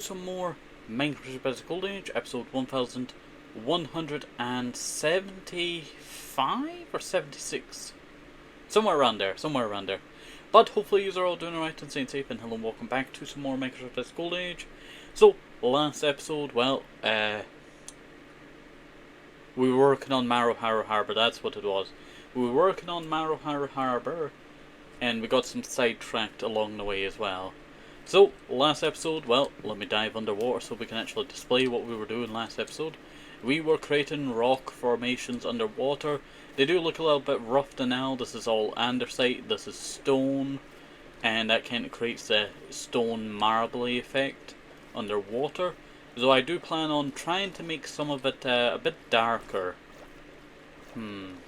Some more Minecraft Golden Age, episode 1175 or 76, somewhere around there, But hopefully you are all doing alright and staying safe, and hello and welcome back to some more Minecraft Golden Age. So last episode, well, we were working on Maru, Harbour. That's what it was. We were working on Maru, Harbour, and we got some sidetracked along the way as well. So, last episode, well, let me dive underwater so we can actually display what we were doing last episode. We were creating rock formations underwater. They do look a little bit rough now. This is all andesite, this is stone, and that kind of creates the stone marbly effect underwater. So I do plan on trying to make some of it a bit darker. I'm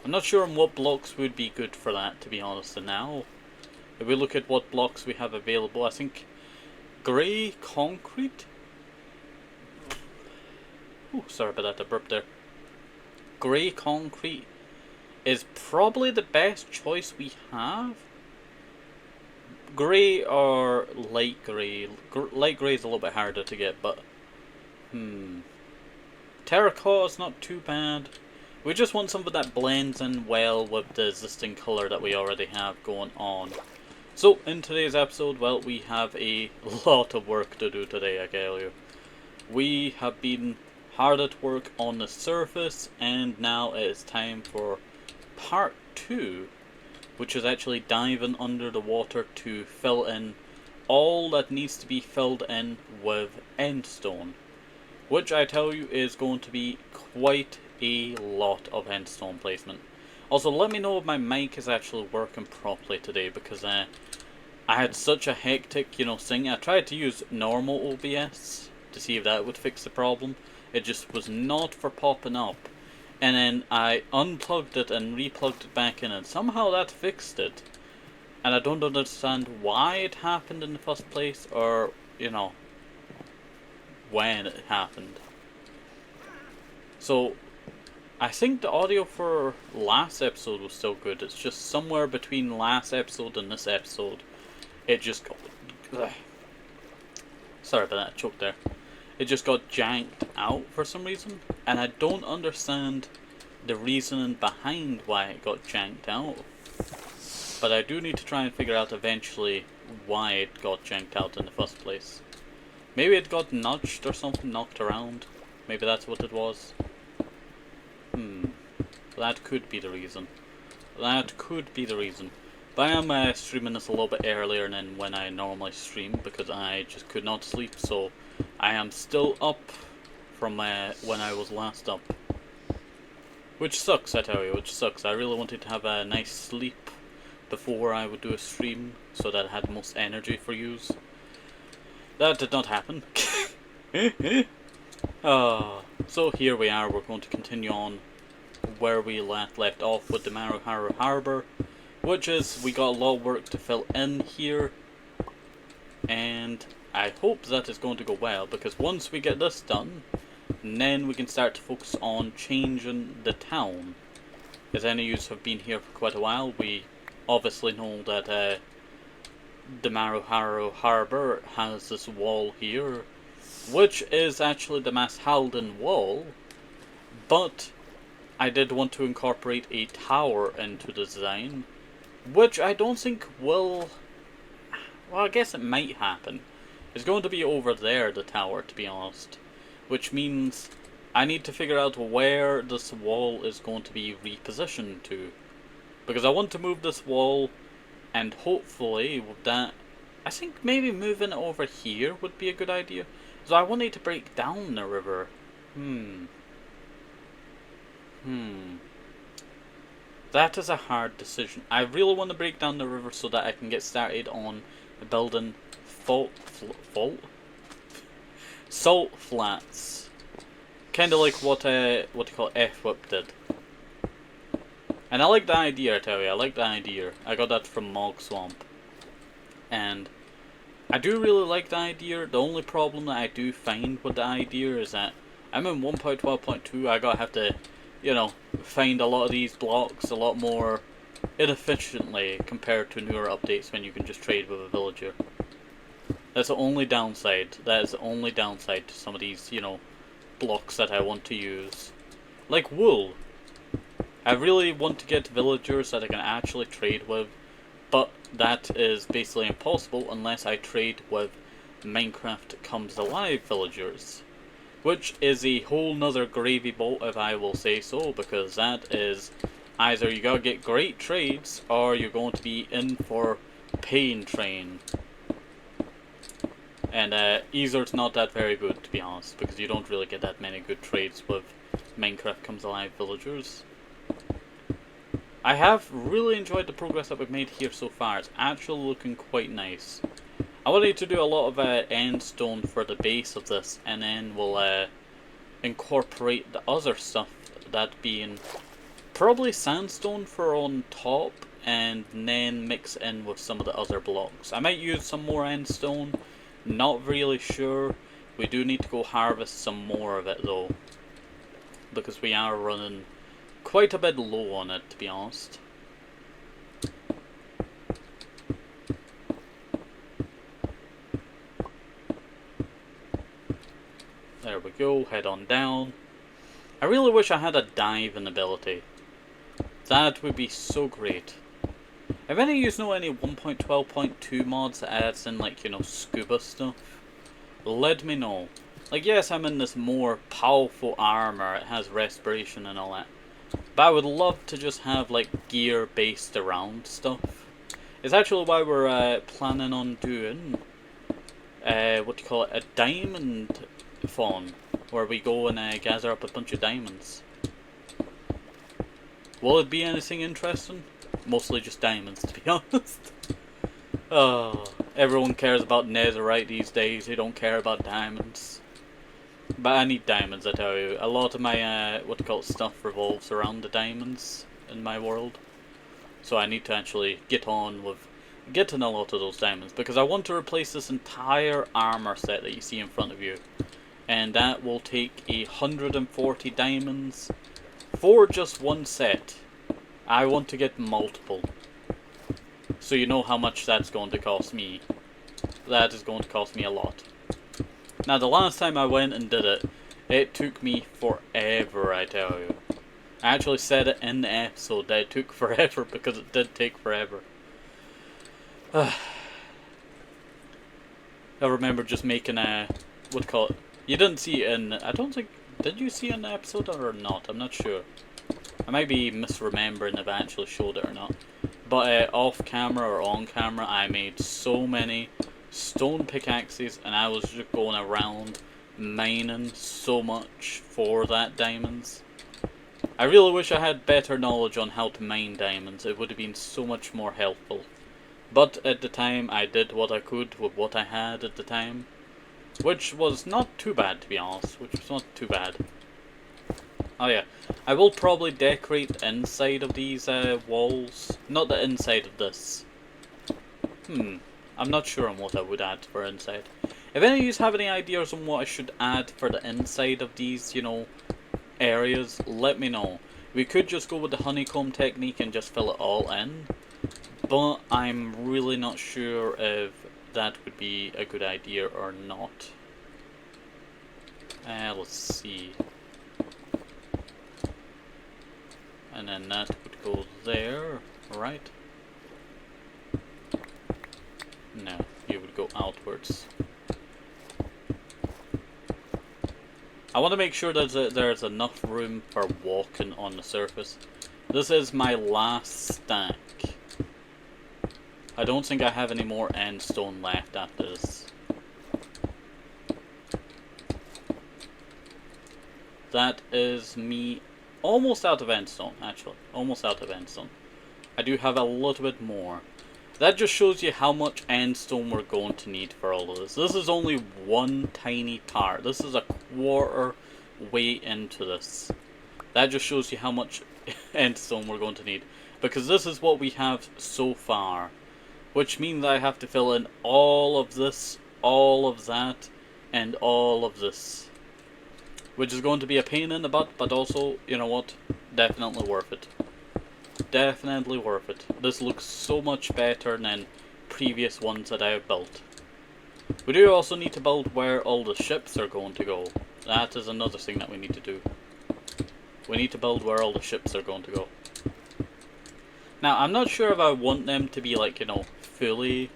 not sure on what blocks would be good for that, to be honest, now. If we look at what blocks we have available, I think grey concrete. Ooh, sorry about that, I burped there. Grey concrete is probably the best choice we have. Grey or light grey. Light grey is a little bit harder to get, but terracotta is not too bad. We just want something that blends in well with the existing colour that we already have going on. So, in today's episode, well, we have a lot of work to do today, I tell you. We have been hard at work on the surface, and now it is time for part 2, which is actually diving under the water to fill in all that needs to be filled in with endstone. Which I tell you is going to be quite a lot of endstone placement. Also, let me know if my mic is actually working properly today, because I had such a hectic, thing. I tried to use normal OBS to see if that would fix the problem. It just was not for popping up. And then I unplugged it and replugged it back in, and somehow that fixed it. And I don't understand why it happened in the first place, or, when it happened. So, I think the audio for last episode was still good. It's just somewhere between last episode and this episode, it just got... Sorry about that, I choked there. It just got janked out for some reason, and I don't understand the reasoning behind why it got janked out. But I do need to try and figure out eventually why it got janked out in the first place. Maybe it got nudged or something, knocked around. Maybe that's what it was. That could be the reason. But I am streaming this a little bit earlier than when I normally stream, because I just could not sleep, so I am still up from when I was last up. Which sucks, I tell you, which sucks. I really wanted to have a nice sleep before I would do a stream, so that I had the most energy for use. That did not happen. So here we are, we're going to continue on where we left off with the Maru Harbour, which is, we got a lot of work to fill in here, and I hope that is going to go well, because once we get this done, then we can start to focus on changing the town. As any of you have been here for quite a while, we obviously know that the Maru Harbour has this wall here, which is actually the Mashalden wall, but I did want to incorporate a tower into the design, which I don't think will... Well, I guess it might happen. It's going to be over there, the tower, to be honest. Which means I need to figure out where this wall is going to be repositioned to. Because I want to move this wall, and hopefully with that... I think maybe moving it over here would be a good idea. So I wanted to break down the river. That is a hard decision. I really want to break down the river so that I can get started on building salt flats. Kind of like what you call F-Whip did. And I like the idea, I tell you. I like the idea. I got that from Mog Swamp. And I do really like the idea. The only problem that I do find with the idea is that I'm in 1.12.2. I gotta have to, find a lot of these blocks a lot more inefficiently compared to newer updates when you can just trade with a villager. That's the only downside. That is the only downside to some of these, you know, blocks that I want to use. Like wool. I really want to get villagers that I can actually trade with, but that is basically impossible unless I trade with Minecraft Comes Alive villagers. Which is a whole nother gravy boat, if I will say so, because that is either you gotta get great trades or you're going to be in for pain train. And either's not that very good, to be honest, because you don't really get that many good trades with Minecraft Comes Alive villagers. I have really enjoyed the progress that we've made here so far. It's actually looking quite nice. I will need to do a lot of end stone for the base of this, and then we'll incorporate the other stuff, that being probably sandstone for on top, and then mix in with some of the other blocks. I might use some more end stone, not really sure. We do need to go harvest some more of it though, because we are running quite a bit low on it, to be honest. There we go, head on down. I really wish I had a diving ability. That would be so great. If any of you know any 1.12.2 mods that adds in, like, you know, scuba stuff, let me know. Like, yes, I'm in this more powerful armor, it has respiration and all that, but I would love to just have, like, gear based around stuff. It's actually why we're planning on doing, what do you call it, a diamond fawn, where we go and gather up a bunch of diamonds. Will it be anything interesting? Mostly just diamonds, to be honest. Oh, everyone cares about netherite these days, they don't care about diamonds. But I need diamonds, I tell you. A lot of my, what do you call it, stuff revolves around the diamonds in my world. So I need to actually get on with getting a lot of those diamonds, because I want to replace this entire armor set that you see in front of you. And that will take 140 diamonds for just one set. I want to get multiple. So you know how much that's going to cost me. That is going to cost me a lot. Now the last time I went and did it, it took me forever, I tell you. I actually said it in the episode that it took forever, because it did take forever. I remember just making a, what do you call it? You didn't see it in, I don't think, did you see it in the episode or not? I'm not sure. I might be misremembering if I actually showed it or not. But off camera or on camera, I made so many stone pickaxes, and I was just going around mining so much for that diamonds. I really wish I had better knowledge on how to mine diamonds. It would have been so much more helpful. But at the time, I did what I could with what I had at the time. Which was not too bad, to be honest. Which was not too bad. Oh yeah, I will probably decorate the inside of these walls. Not the inside of this. I'm not sure on what I would add for inside. If any of you have any ideas on what I should add for the inside of these, you know, areas, let me know. We could just go with the honeycomb technique and just fill it all in. But I'm really not sure if that would be a good idea or not. Let's see. And then that would go there, right? No, you would go outwards. I want to make sure that there's enough room for walking on the surface. This is my last stack. I don't think I have any more end stone left after this. That is me almost out of end stone, actually. Almost out of end stone. I do have a little bit more. That just shows you how much end stone we're going to need for all of this. This is only one tiny part. This is a quarter way into this. That just shows you how much end stone we're going to need. Because this is what we have so far. Which means I have to fill in all of this, all of that, and all of this. Which is going to be a pain in the butt, but also, you know what, definitely worth it. Definitely worth it. This looks so much better than previous ones that I have built. We do also need to build where all the ships are going to go. That is another thing that we need to do. We need to build where all the ships are going to go. Now, I'm not sure if I want them to be like, you know, fully...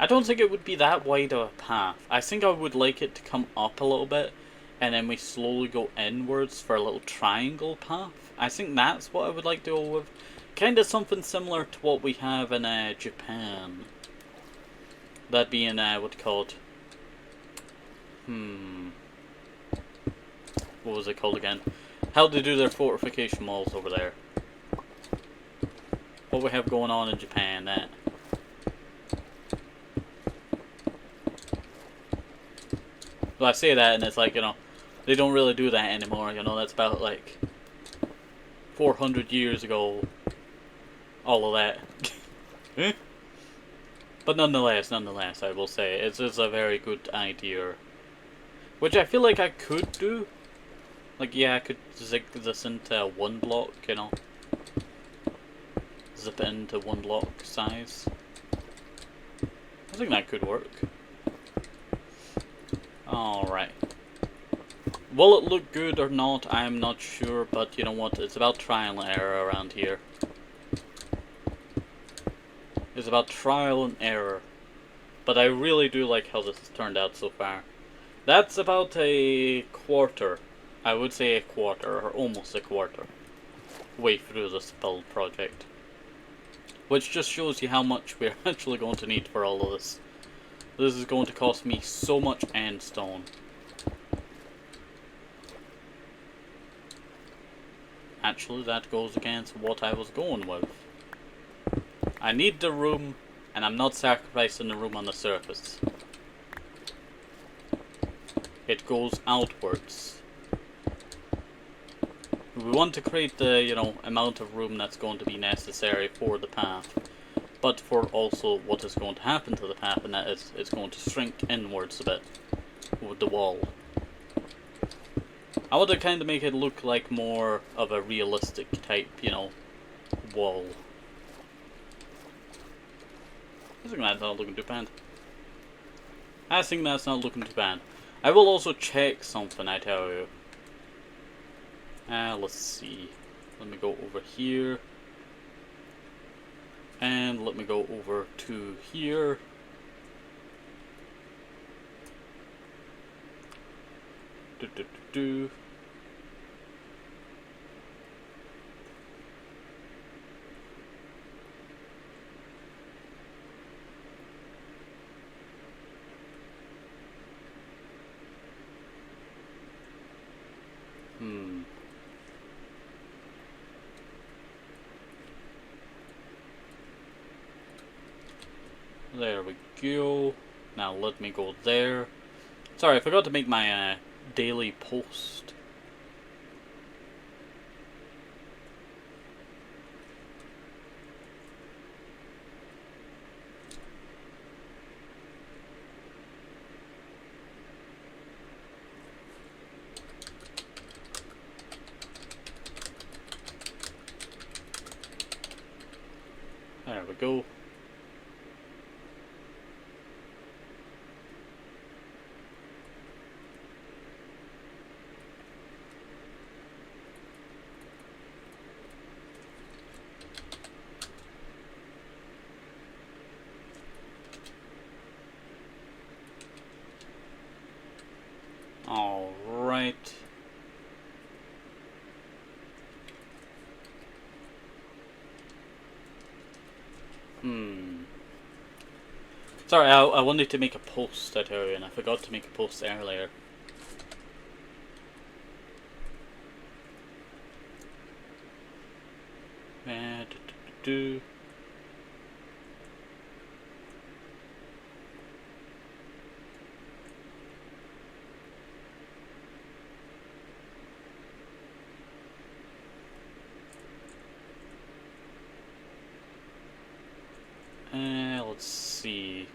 I don't think it would be that wide of a path. I think I would like it to come up a little bit, and then we slowly go inwards for a little triangle path. I think that's what I would like to go with. Kind of something similar to what we have in Japan. That being, what called? What was it called again? How they do their fortification walls over there. What we have going on in Japan, that. Well, I say that and it's like, you know, they don't really do that anymore, you know, that's about like 400 years ago, all of that. But nonetheless, I will say, it's a very good idea. Which I feel like I could do. Like, yeah, I could zig this into one block, you know. Zip it into one block size. I think that could work. Alright. Will it look good or not? I'm not sure, but you know what? It's about trial and error around here. It's about trial and error. But I really do like how this has turned out so far. That's about a quarter. I would say a quarter, or almost a quarter, way through this build project. Which just shows you how much we're actually going to need for all of this. This is going to cost me so much end stone. Actually, that goes against what I was going with. I need the room, and I'm not sacrificing the room on the surface. It goes outwards. We want to create the, you know, amount of room that's going to be necessary for the path, but for also what is going to happen to the path, and that is it's going to shrink inwards a bit with the wall. I want to kind of make it look like more of a realistic type, you know, wall. I think that's not looking too bad. I think that's not looking too bad. I will also check something, I tell you. Let's see. Let me go over here. And let me go over to here. Do, do, do, do. There we go. Now let me go there. Sorry, I forgot to make my daily post. There we go. Alright. Sorry, I wanted to make a post, I tell you, and I forgot to make a post earlier. Let's see.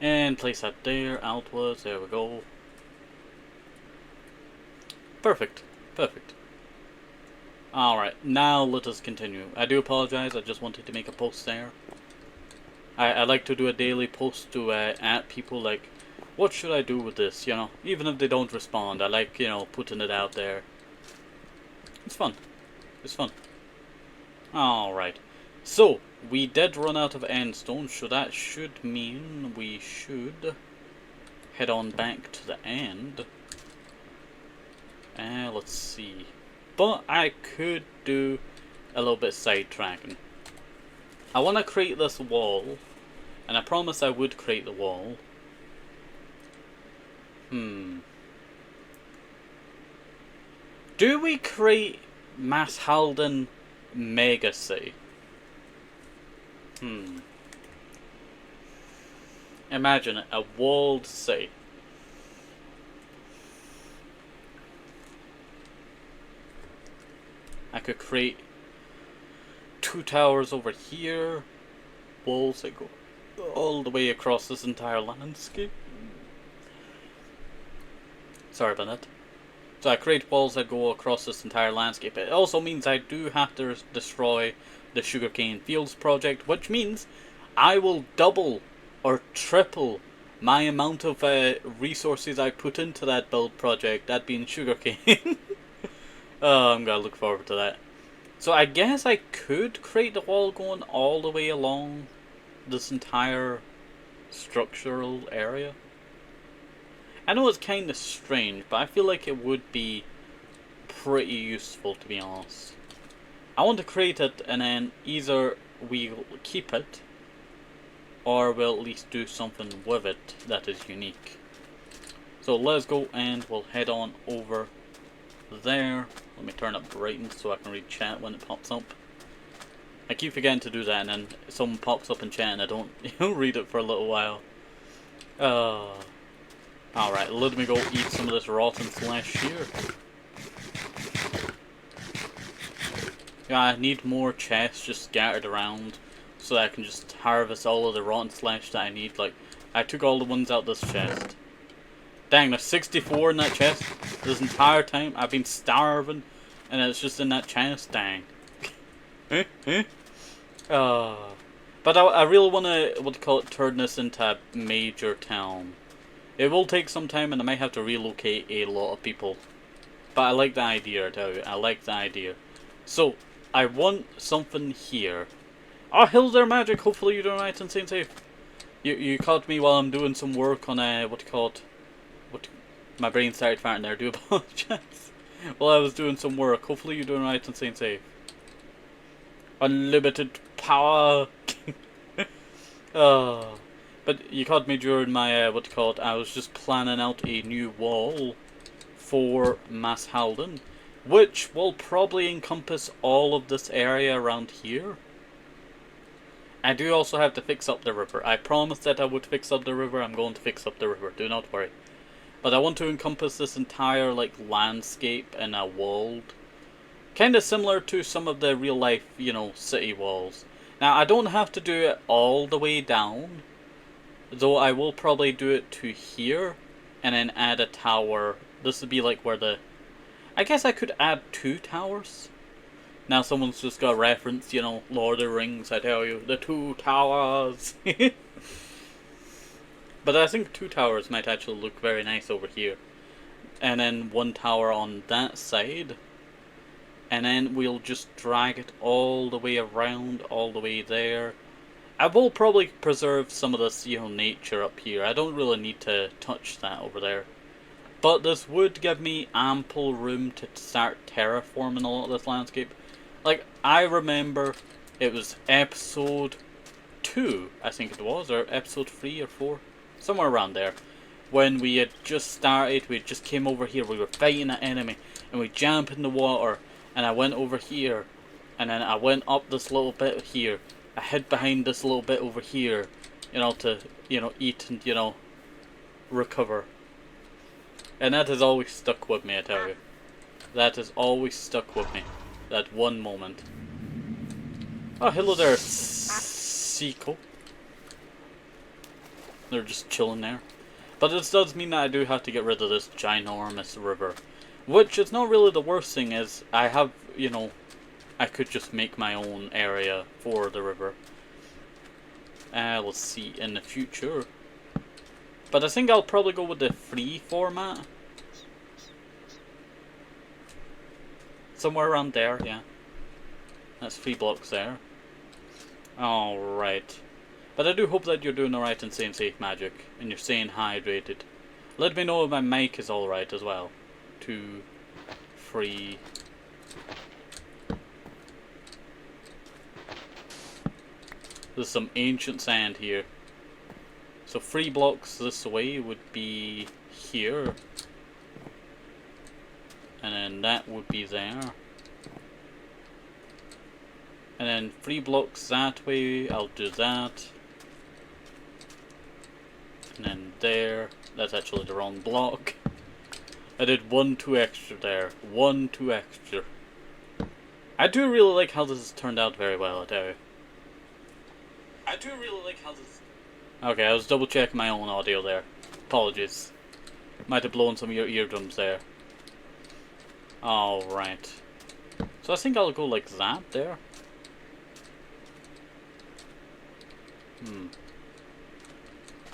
And place that there, outwards, there we go. Perfect, perfect. Alright, now let us continue. I do apologize, I just wanted to make a post there. I like to do a daily post to at people like, what should I do with this, you know? Even if they don't respond, I like, you know, putting it out there. It's fun. It's fun. Alright. So, we did run out of endstone, so that should mean we should head on back to the end. Let's see. But I could do a little bit sidetracking. I want to create this wall, and I promised I would create the wall. Do we create Mashalden Mega City? Imagine it, a walled city. I could create 2 towers over here, walls that go all the way across this entire landscape. Sorry about that. So I create walls that go across this entire landscape. It also means I do have to destroy the sugarcane fields project, which means I will double or triple my amount of resources I put into that build project, that being sugarcane. Oh, I'm gonna look forward to that. So I guess I could create the wall going all the way along this entire structural area. I know it's kind of strange, but I feel like it would be pretty useful, to be honest. I want to create it, and then either we'll keep it, or we'll at least do something with it that is unique. So let's go, and we'll head on over there. Let me turn up brightness so I can read chat when it pops up. I keep forgetting to do that, and then someone pops up in chat and I don't read it for a little while. Alright, let me go eat some of this rotten flesh here. Yeah, I need more chests just scattered around so that I can just harvest all of the rotten flesh that I need. Like, I took all the ones out this chest. Dang, there's 64 in that chest. This entire time I've been starving, and it's just in that chest. Dang. But I really want to, turn this into a major town. It will take some time, and I might have to relocate a lot of people. But I like the idea, I tell you. I like the idea. So, I want something here. Oh, hills are magic. Hopefully you're doing right and staying safe. You caught me while I'm doing some work on my brain started farting there. I do apologize. While I was doing some work. Hopefully you're doing right and staying safe. Unlimited power. But you caught me during my I was just planning out a new wall for Mashalden, which will probably encompass all of this area around here. I do also have to fix up the river. I promised that I would fix up the river. I'm going to fix up the river. Do not worry. But I want to encompass this entire landscape in a walled. Kind of similar to some of the real life, city walls. Now, I don't have to do it all the way down, though I will probably do it to here, and then add a tower. This would be where I guess I could add 2 towers. Now someone's just got a reference, Lord of the Rings, I tell you. The 2 towers! But I think 2 towers might actually look very nice over here. And then 1 tower on that side. And then we'll just drag it all the way around, all the way there. I will probably preserve some of this, nature up here. I don't really need to touch that over there. But this would give me ample room to start terraforming a lot of this landscape. I remember it was episode 2, I think it was, or episode 3 or 4. Somewhere around there. When we had just started, we just came over here, we were fighting an enemy, and we jumped in the water, and I went over here, and then I went up this little bit here. I hid behind this little bit over here, to, eat and, recover. And that has always stuck with me, I tell you. That has always stuck with me. That one moment. Oh, hello there, Seiko. They're just chilling there. But this does mean that I do have to get rid of this ginormous river. Which is not really the worst thing, is I have, you know, I could just make my own area for the river. Let's see, in the future. But I think I'll probably go with the free format. Somewhere around there, yeah. That's 3 blocks there. Alright. But I do hope that you're doing alright in staying safe, Magic. And you're staying hydrated. Let me know if my mic is alright as well. 2, 3. There's some ancient sand here. So 3 blocks this way would be here. And then that would be there. And then 3 blocks that way, I'll do that. And then there, that's actually the wrong block. I did 1 too extra there. 1 too extra. I do really like how this has turned out very well, I tell you. I do really like how this... Okay, I was double checking my own audio there. Apologies. Might have blown some of your eardrums there. Alright. So I think I'll go like that there.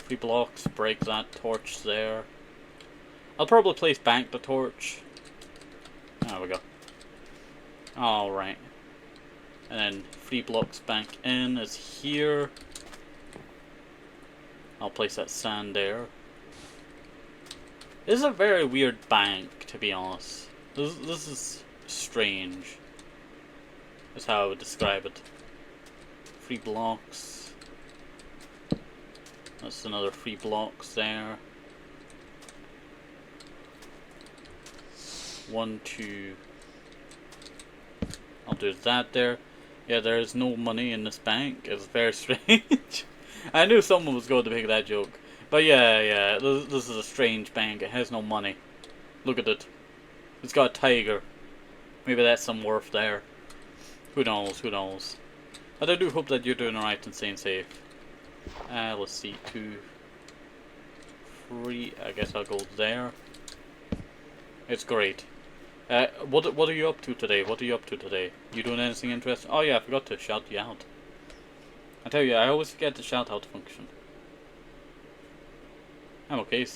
3 blocks, break that torch there. I'll probably place back the torch. There we go. Alright. And then 3 blocks back in is here. I'll place that sand there. This is a very weird bank, to be honest. This is strange. That's how I would describe it. 3 blocks. That's another 3 blocks there. 1, 2. I'll do that there. Yeah, there is no money in this bank. It's very strange. I knew someone was going to make that joke. But yeah, this is a strange bank. It has no money. Look at it. It's got a tiger. Maybe that's some worth there. Who knows, who knows. But I do hope that you're doing alright and staying safe. Let's see, 2, 3, I guess I'll go there. It's great. What are you up to today? What are you up to today? You doing anything interesting? Oh yeah, I forgot to shout you out. I tell you, I always forget the shout out function. I'm okay.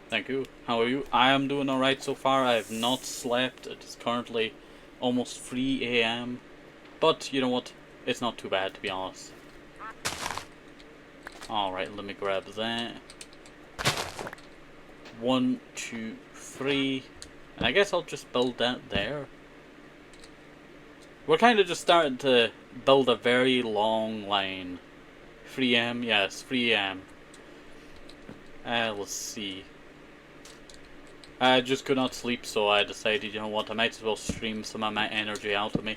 Thank you. How are you? I am doing alright so far. I have not slept. It is currently almost 3 AM. But, you know what? It's not too bad, to be honest. Alright, let me grab that. 1, 2, 3. And I guess I'll just build that there. We're kind of just starting to build a very long line. 3 AM? Yes, 3 AM. Let's see. I just could not sleep, so I decided, you know what, I might as well stream some of my energy out of me.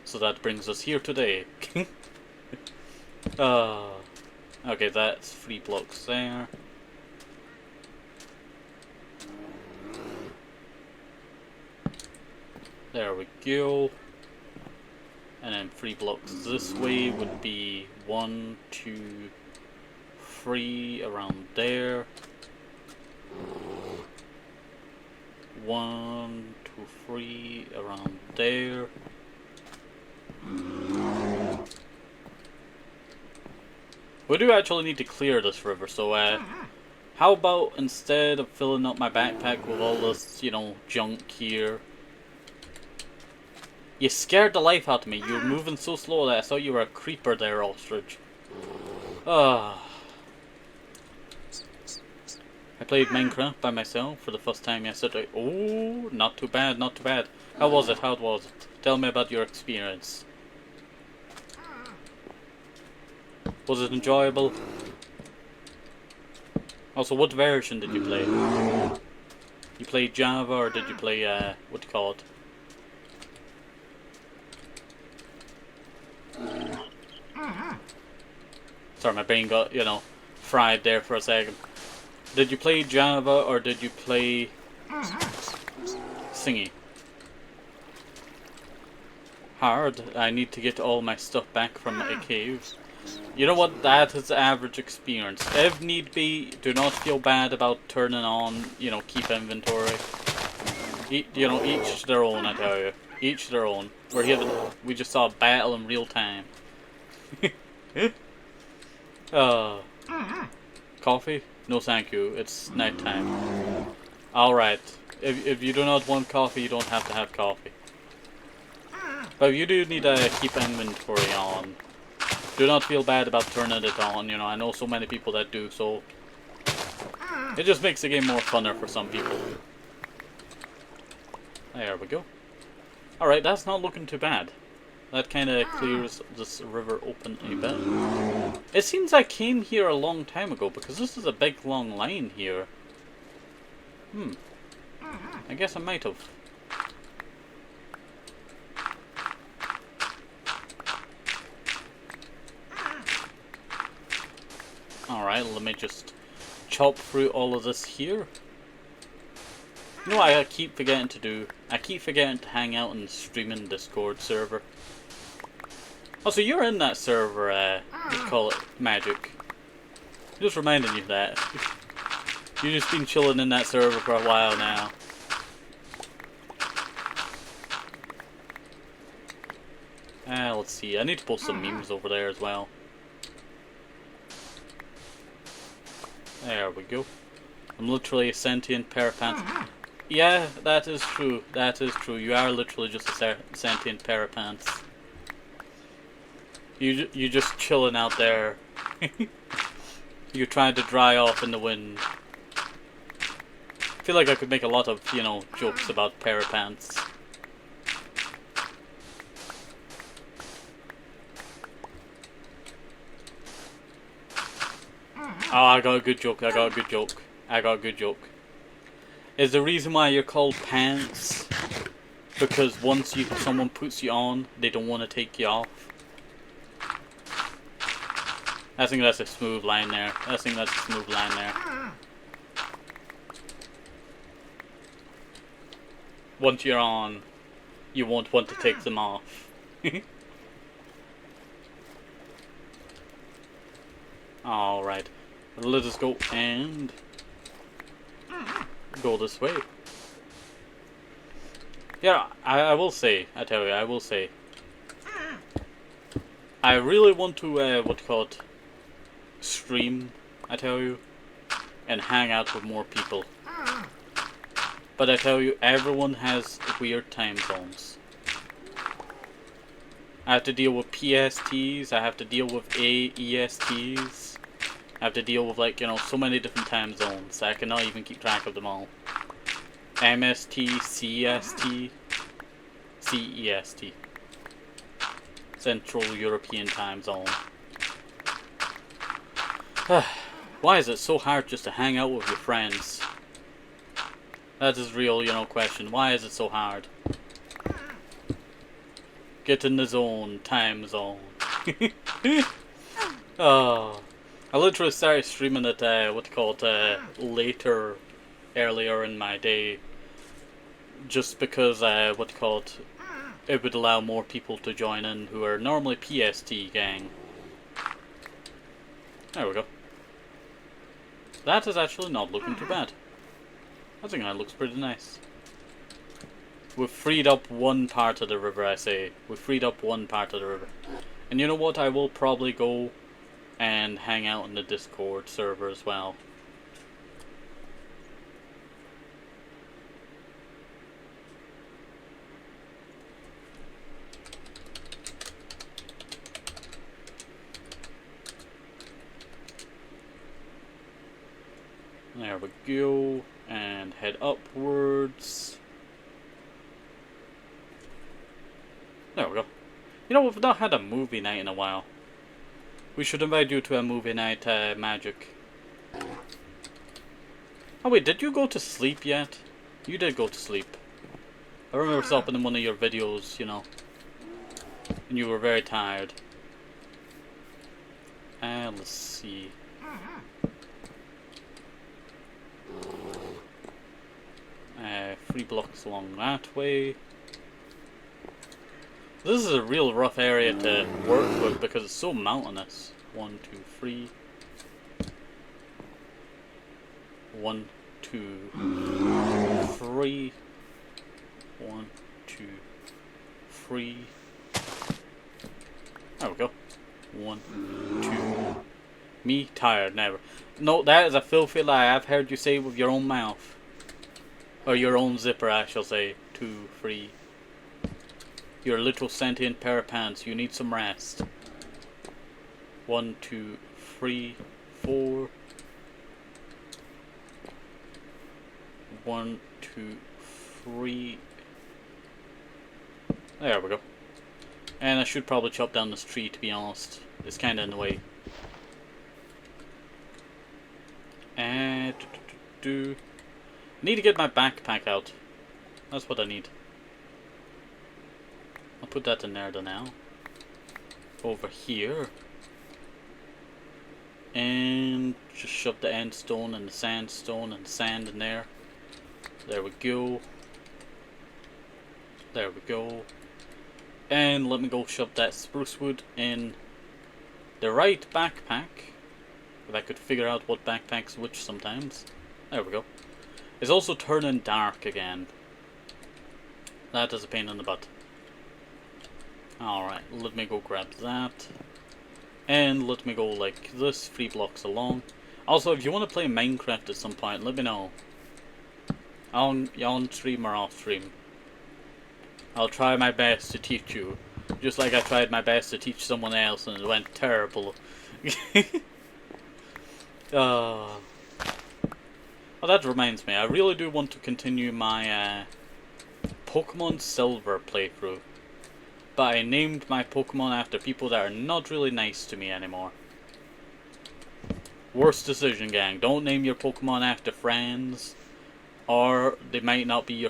So that brings us here today. Okay, that's 3 blocks there. There we go. And then 3 blocks this way would be 1, 2, 3 around there. 1, 2, 3 around there. We do actually need to clear this river, so how about instead of filling up my backpack with all this, you know, junk here. You scared the life out of me. You were moving so slow that I thought you were a creeper there, ostrich. I played Minecraft by myself for the first time yesterday. Oh, not too bad, not too bad. How was it? How was it? Tell me about your experience. Was it enjoyable? Also, what version did you play? You played Java or did you play, what do you call it? Sorry, my brain got, you know, fried there for a second. Did you play Java or did you play Singy? Hard. I need to get all my stuff back from a cave. You know what? That is average experience. If need be, do not feel bad about turning on, you know, keep inventory. You know, each to their own, I tell you. Each to their own. We're here we just saw a battle in real time. Coffee? No thank you, it's night time. Alright. If you do not want coffee, you don't have to have coffee. But you do need to keep inventory on. Do not feel bad about turning it on, you know, I know so many people that do, so it just makes the game more funner for some people. There we go. Alright, that's not looking too bad. That kind of clears this river open a bit. It seems I came here a long time ago, because this is a big long line here. I guess I might have. Alright, let me just chop through all of this here. You know what I keep forgetting to do? I keep forgetting to hang out in the streaming Discord server. Oh, so you're in that server, let's call it Magic. Just reminding you of that. You've just been chilling in that server for a while now. Let's see, I need to post some memes over there as well. There we go. I'm literally a sentient parapants. Yeah, that is true. That is true. You are literally just a sentient parapants. You just chilling out there. You're trying to dry off in the wind. I feel like I could make a lot of, you know, jokes about parapants. Oh, I got a good joke. I got a good joke. I got a good joke. Is the reason why you're called pants because once someone puts you on, they don't want to take you off? I think that's a smooth line there. I think that's a smooth line there. Once you're on, you won't want to take them off. Alright. Let us go and go this way. Yeah, I will say, I tell you, I will say. I really want to, what you call it, stream, I tell you, and hang out with more people. But I tell you, everyone has weird time zones. I have to deal with PSTs, I have to deal with AESTs, I have to deal with, like, you know, so many different time zones, I cannot even keep track of them all. MST, CST, CEST. Central European Time Zone. Why is it so hard just to hang out with your friends? That is real, you know, question. Why is it so hard? Get in the zone, time zone. Oh, I literally started streaming it, earlier in my day. Just because, it would allow more people to join in who are normally PST gang. There we go. That is actually not looking too bad. I think that looks pretty nice. We've freed up one part of the river, I say. We've freed up one part of the river. And you know what? I will probably go and hang out in the Discord server as well. There we go, and head upwards. There we go. You know, we've not had a movie night in a while. We should invite you to a movie night, Magic. Oh wait, did you go to sleep yet? You did go to sleep. I remember stopping in one of your videos, you know, and you were very tired. Let's see. 3 blocks along that way. This is a real rough area to work with because it's so mountainous. 1, 2, 3. 1, 2, 3. 1, 2, 3. There we go. 1, 2. Me tired, never. No, that is a filthy lie. I've heard you say with your own mouth. Or your own zipper, I shall say. 2, 3. Your little sentient pair of pants. You need some rest. 1, 2, 3, 4. 1, 2, 3. There we go. And I should probably chop down this tree, to be honest. It's kind of in the way. And need to get my backpack out. That's what I need. I'll put that in there now. Over here. And just shove the end stone and the sandstone and the sand in there. There we go. There we go. And let me go shove that spruce wood in the right backpack. If I could figure out what backpack's which sometimes. There we go. It's also turning dark again. That is a pain in the butt. Alright, let me go grab that. And let me go like this, 3 blocks along. Also, if you want to play Minecraft at some point, let me know. On stream or off stream. I'll try my best to teach you. Just like I tried my best to teach someone else and it went terrible. Well, that reminds me, I really do want to continue my Pokemon Silver playthrough. But I named my Pokemon after people that are not really nice to me anymore. Worst decision, gang. Don't name your Pokemon after friends, or they might not be your